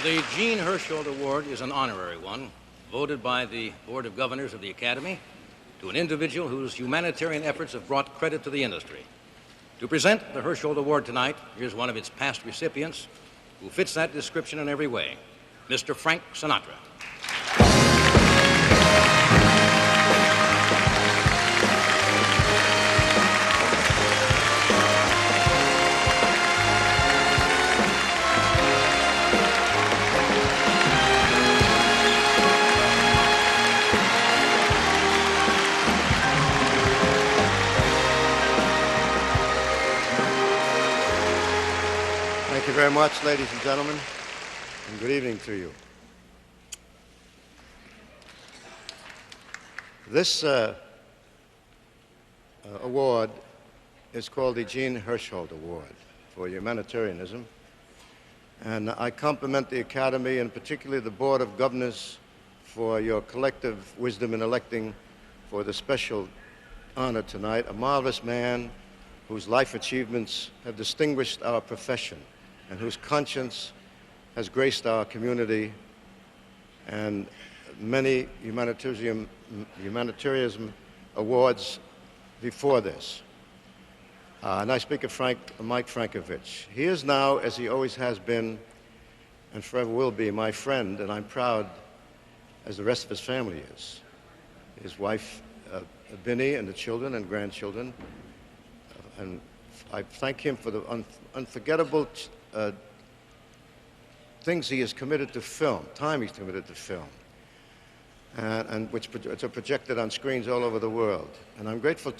The Gene Hersholt Award is an honorary one, voted by the Board of Governors of the Academy to an individual whose humanitarian efforts have brought credit to the industry. To present the Hersholt Award tonight, here's one of its past recipients who fits that description in every way, Mr. Frank Sinatra. Thank you very much, ladies and gentlemen, and good evening to you. This award is called the Gene Hersholt Award for humanitarianism, and I compliment the Academy and particularly the Board of Governors for your collective wisdom in electing for the special honor tonight a marvelous man whose life achievements have distinguished our profession and whose conscience has graced our community and many humanitarianism awards before this. And I speak of Mike Frankovich. He is now, as he always has been, and forever will be, my friend, and I'm proud, as the rest of his family is. His wife, Binny, and the children and grandchildren. And I thank him for the unforgettable things he has committed to film, time he's committed to film, and which are projected on screens all over the world. And I'm grateful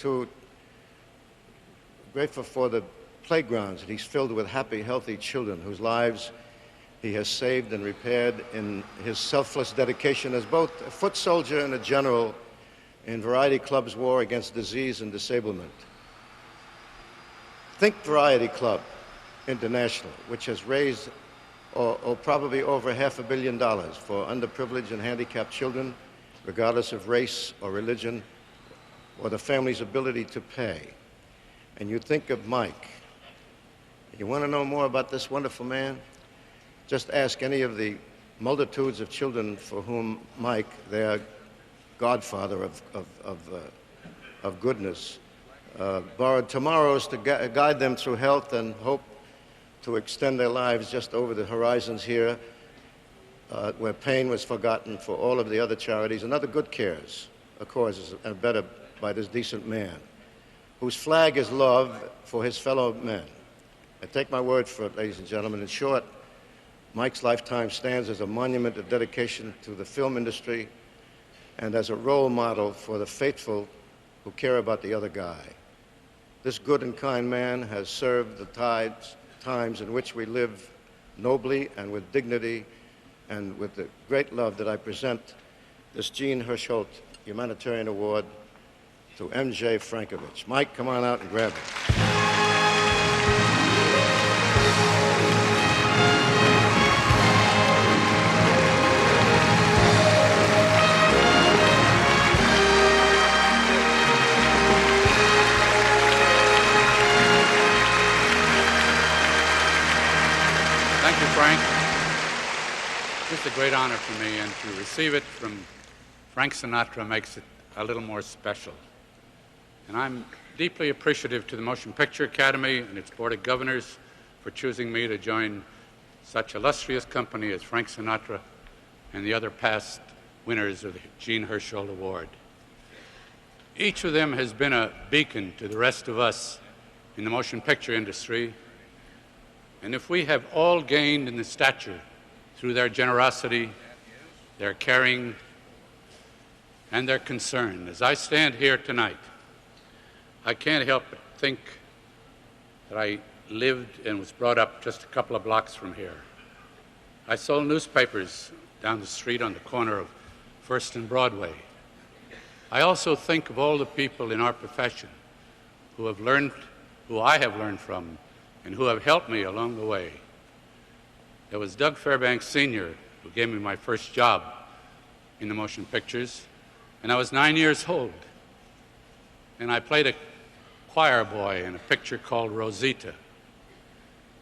for the playgrounds that he's filled with happy, healthy children whose lives he has saved and repaired in his selfless dedication as both a foot soldier and a general in Variety Club's war against disease and disablement. Think Variety Club International, which has raised probably over $500 million for underprivileged and handicapped children, regardless of race or religion or the family's ability to pay. And you think of Mike. You want to know more about this wonderful man? Just ask any of the multitudes of children for whom Mike, their godfather of goodness, borrowed tomorrows to guide them through health and hope to extend their lives just over the horizons here, where pain was forgotten for all of the other charities and other good cares, causes, and better by this decent man, whose flag is love for his fellow men. And take my word for it, ladies and gentlemen. In short, Mike's lifetime stands as a monument of dedication to the film industry and as a role model for the faithful who care about the other guy. This good and kind man has served the times in which we live nobly and with dignity and with the great love that I present this Gene Hersholt Humanitarian Award to M.J. Frankovich. Mike, come on out and grab it. Thank you, Frank. It's a great honor for me, and to receive it from Frank Sinatra makes it a little more special. And I'm deeply appreciative to the Motion Picture Academy and its Board of Governors for choosing me to join such illustrious company as Frank Sinatra and the other past winners of the Gene Hersholt Award. Each of them has been a beacon to the rest of us in the motion picture industry. And if we have all gained in the stature through their generosity, their caring, and their concern, as I stand here tonight, I can't help but think that I lived and was brought up just a couple of blocks from here. I sold newspapers down the street on the corner of First and Broadway. I also think of all the people in our profession who I have learned from, and who have helped me along the way. There was Doug Fairbanks Sr., who gave me my first job in the motion pictures, and I was 9 years old. And I played a choir boy in a picture called Rosita.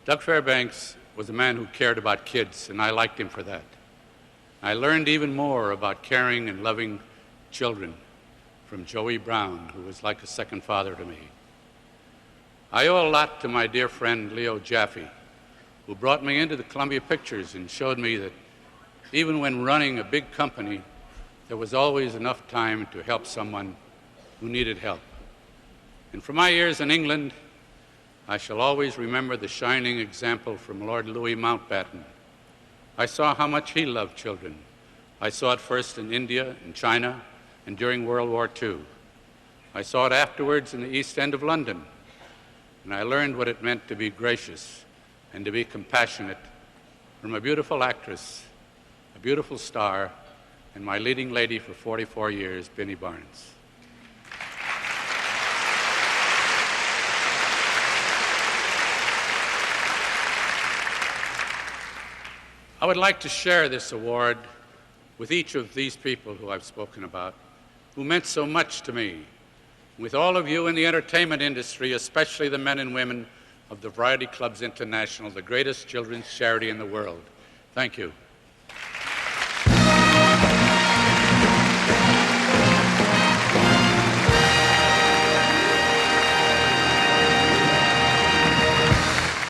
Doug Fairbanks was a man who cared about kids, and I liked him for that. I learned even more about caring and loving children from Joey Brown, who was like a second father to me. I owe a lot to my dear friend Leo Jaffe, who brought me into the Columbia Pictures and showed me that even when running a big company, there was always enough time to help someone who needed help. And for my years in England, I shall always remember the shining example from Lord Louis Mountbatten. I saw how much he loved children. I saw it first in India and China and during World War II. I saw it afterwards in the East End of London, and I learned what it meant to be gracious and to be compassionate from a beautiful actress, a beautiful star, and my leading lady for 44 years, Binnie Barnes. I would like to share this award with each of these people who I've spoken about, who meant so much to me, with all of you in the entertainment industry, especially the men and women of the Variety Clubs International, the greatest children's charity in the world. Thank you.